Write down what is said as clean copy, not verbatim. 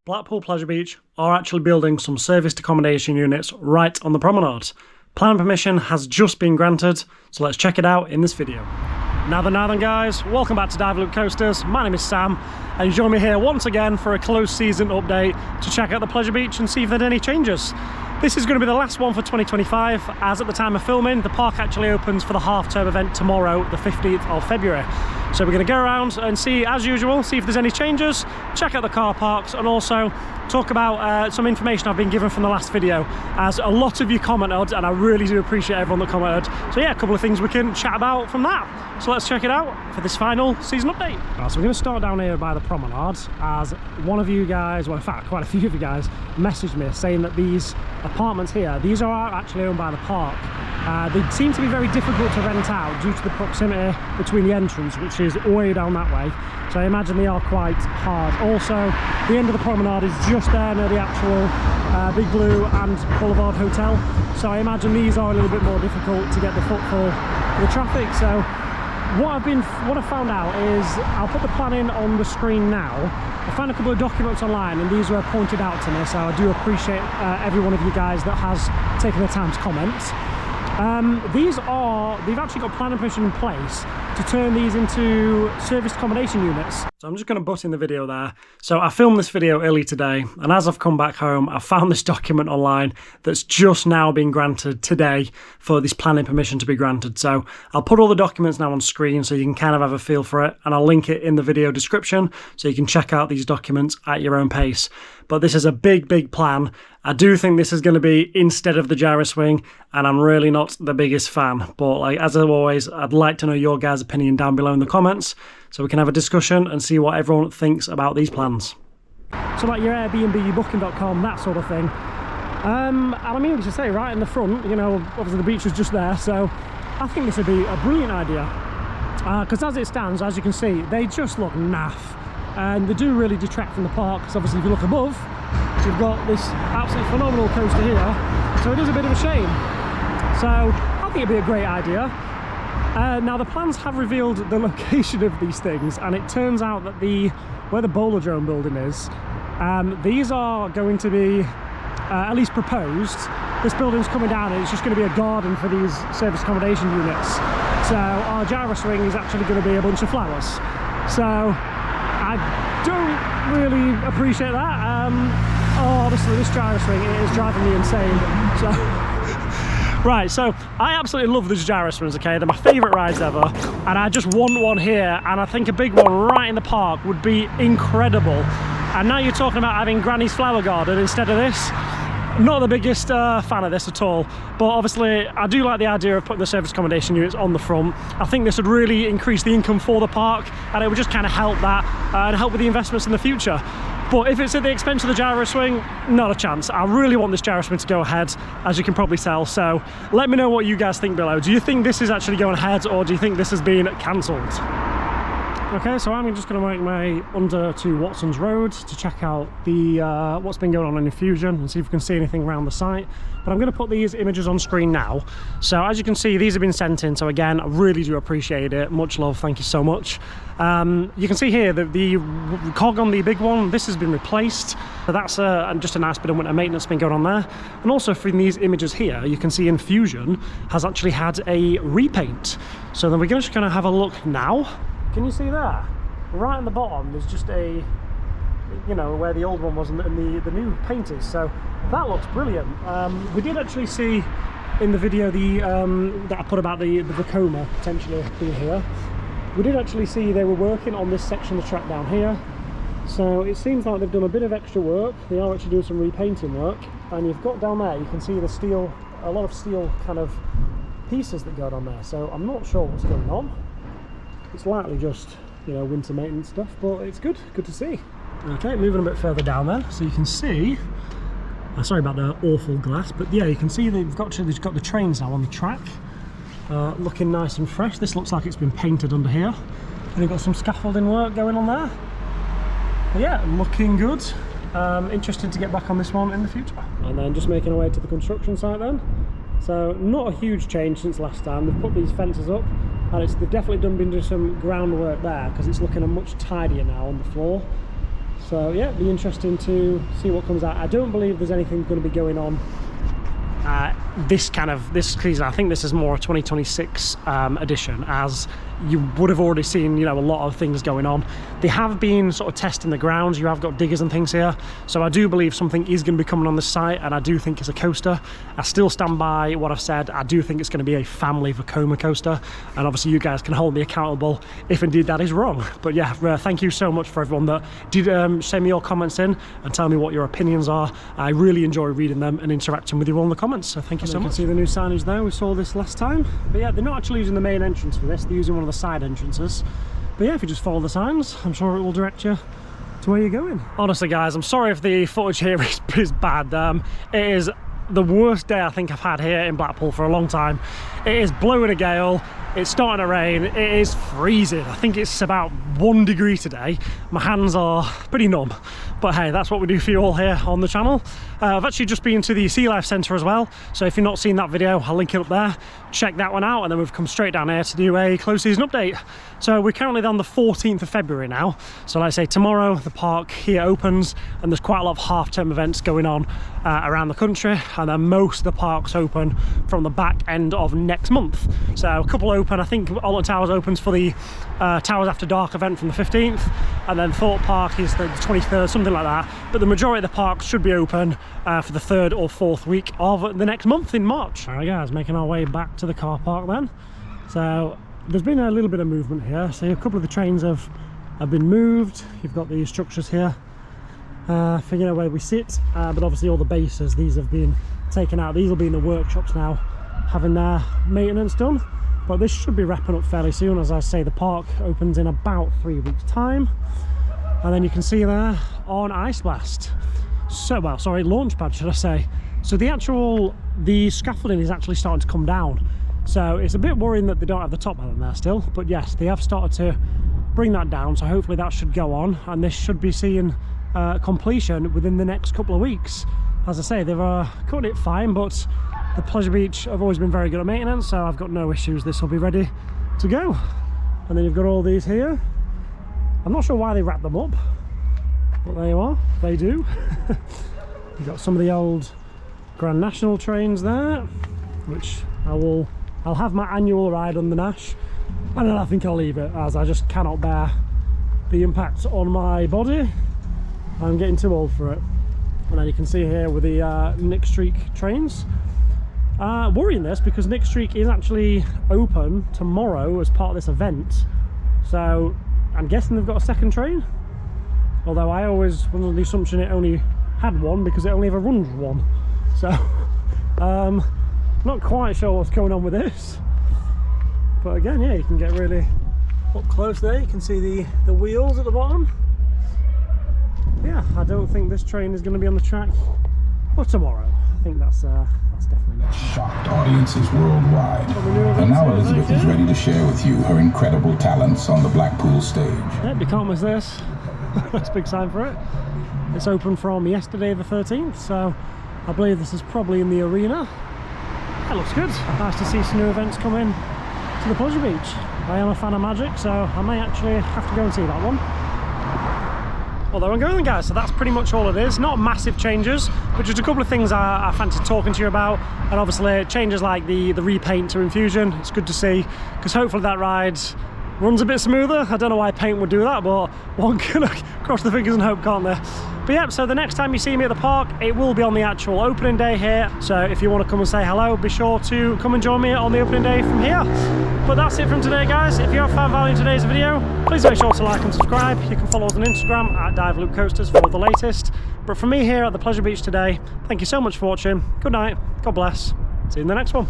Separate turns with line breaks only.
Blackpool Pleasure Beach are actually building some serviced accommodation units right on the promenade. Planning permission has just been granted, so let's check it out in this video. Now then guys, welcome back to Dive Loop Coasters. My name is Sam and you join me here once again for a closed season update to check out the Pleasure Beach and see if there are any changes. This is going to be the last one for 2025, as at the time of filming the park actually opens for the half-term event tomorrow, the 15th of February. So we're going to go around and see, as usual, see if there's any changes, check out the car parks, and also talk about some information I've been given from the last video, as a lot of you commented and I really do appreciate everyone that commented. So yeah, a couple of things we can chat about from that. So let's check it out for this final season update. Right, so we're going to start down here by the promenade, as one of you guys, well in fact quite a few of you guys, messaged me saying that these apartments here, these are actually owned by the park. They seem to be very difficult to rent out due to the proximity between the entrance, which is way down that way. So I imagine they are quite hard. Also, the end of the promenade is just there near the actual Big Blue and Boulevard Hotel. So I imagine these are a little bit more difficult to get the footfall for the traffic. So what I've found out is, I'll put the planning on the screen now. I found a couple of documents online and these were pointed out to me, so I do appreciate every one of you guys that has taken the time to comment. They've actually got planning permission in place to turn these into serviced accommodation units. So I'm just going to butt in the video there. So I filmed this video early today, and as I've come back home, I found this document online that's just now been granted today for this planning permission to be granted. So I'll put all the documents now on screen so you can kind of have a feel for it, and I'll link it in the video description so you can check out these documents at your own pace. But this is a big plan. I do think this is going to be instead of the gyro swing, and I'm really not the biggest fan. But like, as always, I'd like to know your guys' opinion down below in the comments so we can have a discussion and see what everyone thinks about these plans. So like your Airbnb, your booking.com, that sort of thing. And I mean to say, right in the front, you know, obviously the beach is just there, so I think this would be a brilliant idea. Because as it stands, as you can see, they just look naff. And they do really detract from the park, because obviously if you look above, you've got this absolutely phenomenal coaster here, so it is a bit of a shame. So I think it'd be a great idea. Now the plans have revealed the location of these things, and it turns out that where the Bowlerdrome building is, these are going to be at least proposed. This building's coming down and it's just going to be a garden for these service accommodation units. So our gyro swing is actually going to be a bunch of flowers. So I don't really appreciate that. Honestly, this gyro swing is driving me insane. So, right, so I absolutely love these gyro swings, okay? They're my favourite rides ever, and I just want one here, and I think a big one right in the park would be incredible. And now you're talking about having Granny's Flower Garden instead of this. Not the biggest fan of this at all, but obviously I do like the idea of putting the service accommodation units on the front. I think this would really increase the income for the park, and it would just kind of help that and help with the investments in the future. But if it's at the expense of the gyro swing, not a chance. I really want this gyro swing to go ahead, as you can probably tell. So let me know what you guys think below. Do you think this is actually going ahead, or do you think this has been cancelled? Okay, so I'm just going to make my way under to Watson's Road to check out the what's been going on in Infusion and see if we can see anything around the site. But I'm going to put these images on screen now. So as you can see, these have been sent in. So again, I really do appreciate it. Much love, thank you so much. You can see here that the cog on the big one, this has been replaced. So that's just a nice bit of winter maintenance been going on there. And also from these images here, you can see Infusion has actually had a repaint. So then we're just going to have a look now. Can you see there? Right on the bottom, there's just a, you know, where the old one was and the new paint is. So that looks brilliant. We did actually see in the video that I put about the Vekoma potentially being here. We did actually see they were working on this section of the track down here. So it seems like they've done a bit of extra work. They are actually doing some repainting work. And you've got down there, you can see the steel, a lot of steel kind of pieces that go on there. So I'm not sure what's going on. It's likely just, you know, winter maintenance stuff, but it's good to see. Okay, moving a bit further down then, so you can see, sorry about the awful glass, but yeah, you can see they've got the trains now on the track, looking nice and fresh. This looks like it's been painted under here, and you've got some scaffolding work going on there. But yeah, looking good. Interested to get back on this one in the future. And then just making our way to the construction site then. So not a huge change since last time. They've put these fences up, and they've definitely been doing some groundwork there, because it's looking much tidier now on the floor. So yeah, it'd be interesting to see what comes out. I don't believe there's anything going to be going on this season. I think this is more a 2026 edition, as you would have already seen, you know, a lot of things going on. They have been sort of testing the grounds. You have got diggers and things here, so I do believe something is going to be coming on the site, and I do think it's a coaster. I still stand by what I've said. I do think it's going to be a family Vekoma coaster, and obviously you guys can hold me accountable if indeed that is wrong. But yeah, thank you so much for everyone that did send me your comments in and tell me what your opinions are. I really enjoy reading them and interacting with you all in the comments, so thank you so much. You can see the new signage there. We saw this last time, but yeah, they're not actually using the main entrance for this. They're using one of the side entrances. But yeah, if you just follow the signs, I'm sure it will direct you to where you're going. Honestly guys, I'm sorry if the footage here is bad. It is the worst day I think I've had here in Blackpool for a long time. It is blowing a gale, it's starting to rain, it is freezing. I think it's about 1 degree today. My hands are pretty numb, but hey, that's what we do for you all here on the channel. I've actually just been to the Sea Life Centre as well, so if you've not seen that video, I'll link it up there. Check that one out, and then we've come straight down here to do a close season update. So we're currently on the 14th of February now, so like I say, tomorrow the park here opens, and there's quite a lot of half-term events going on around the country, and then most of the parks open from the back end of next month. So a couple open. I think Alton Towers opens for the Towers After Dark event from the 15th, and then Thorpe Park is the 23rd, something like that. But the majority of the parks should be open for the 3rd or 4th week of the next month in March. All right guys, making our way back to the car park then. So there's been a little bit of movement here. So a couple of the trains have been moved. You've got these structures here, figuring out where we sit, but obviously all the bases, these have been taken out. These will be in the workshops now, having their maintenance done. But this should be wrapping up fairly soon. As I say, the park opens in about 3 weeks time. And then you can see there on Ice Blast, so, well, sorry, Launchpad should I say. So the scaffolding is actually starting to come down. So it's a bit worrying that they don't have the top element there still, but yes, they have started to bring that down, so hopefully that should go on, and this should be seeing completion within the next couple of weeks. As I say, they've cut it fine, but the Pleasure Beach have always been very good at maintenance, so I've got no issues. This will be ready to go. And then you've got all these here. I'm not sure why they wrap them up, but there you are, they do. You've got some of the old Grand National trains there, which I'll have my annual ride on the Nash, and then I think I'll leave it, as I just cannot bear the impact on my body. I'm getting too old for it. And then you can see here with the Nick Streak trains. Worrying this, because Nick Streak is actually open tomorrow as part of this event, so I'm guessing they've got a second train, although I always was under the assumption it only had one because it only ever runs one. So not quite sure what's going on with this, but again, yeah, you can get really up close there. You can see the wheels at the bottom. Yeah, I don't think this train is going to be on the track for tomorrow. I think that's definitely not.
Shocked audiences worldwide. And now Elizabeth is ready to share with you her incredible talents on the Blackpool stage.
Yep, you can't miss this. That's a big sign for it. It's open from yesterday the 13th, so I believe this is probably in the arena. That looks good. Nice to see some new events come in to the Pleasure Beach. I am a fan of Magic, so I may actually have to go and see that one. Well, there we go then guys, so that's pretty much all it is. Not massive changes, but just a couple of things I fancy talking to you about, and obviously changes like the repaint to Infusion. It's good to see, because hopefully that ride runs a bit smoother. I don't know why paint would do that, but one can cross the fingers and hope, can't they? But yeah, so the next time you see me at the park, it will be on the actual opening day here. So if you want to come and say hello, be sure to come and join me on the opening day from here. But that's it from today, guys. If you have found value in today's video, please make sure to like and subscribe. You can follow us on Instagram at Dive Loop Coasters for the latest. But from me here at the Pleasure Beach today, thank you so much for watching. Good night, God bless, see you in the next one.